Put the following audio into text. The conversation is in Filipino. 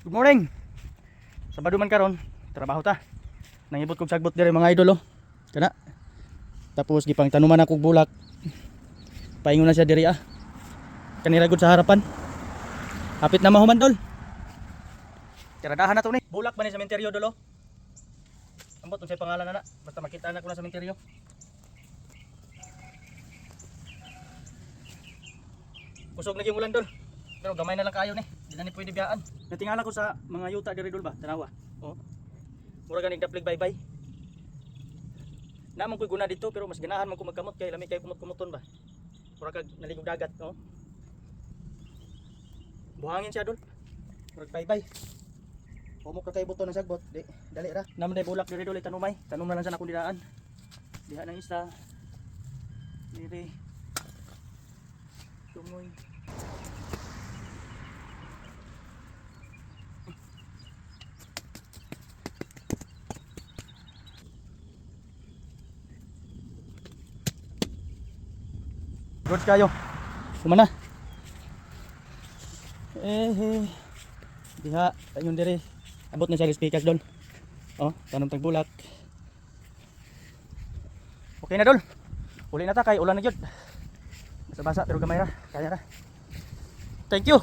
Good morning. Sabado man karon, trabaho ta. Nangibot kog sagbot dire mga idol oh. Kana. Tapos gipang tanuman akong bulak. Paingon na siya diri ah. Kanira gud sa harapan. Hapit na mahuman dol. Tiradahan na to ni. Bulak ba ni sa sementeryo dol oh. Ambot unsay pangalan na. Basta makita na ko na sa sementeryo. Kusog lagi ulan dol. Pero gamay na lang kayo ni. Di na ni pwede biyaan. Natingala ko sa mga yuta diri dol ba? Tanawa. Oh. Mura ganig daplig bye-bye. Namang ko'y guna dito pero mas ganahan man ko magkamot kay lami kay kumot-kumoton ba. Mura kag naligog dagat, no? Buhangin siya dol. Mura bye-bye. Humok ka kay buto ng sagbot. Di, dali ra. Naman day bulak diri dol tanumay. Tanom na lang sa akong didaan. Diha nang isa. Diri. Tumoy. Goods kayo. Kumana. Diha, ayun dire. Abot na siya speakers dol. Oh, tanom tag bulak. Okay na dol. Uli na ta kay ulan na gyud. Basa-basa pero gamay ra. Kaya ra. Thank you.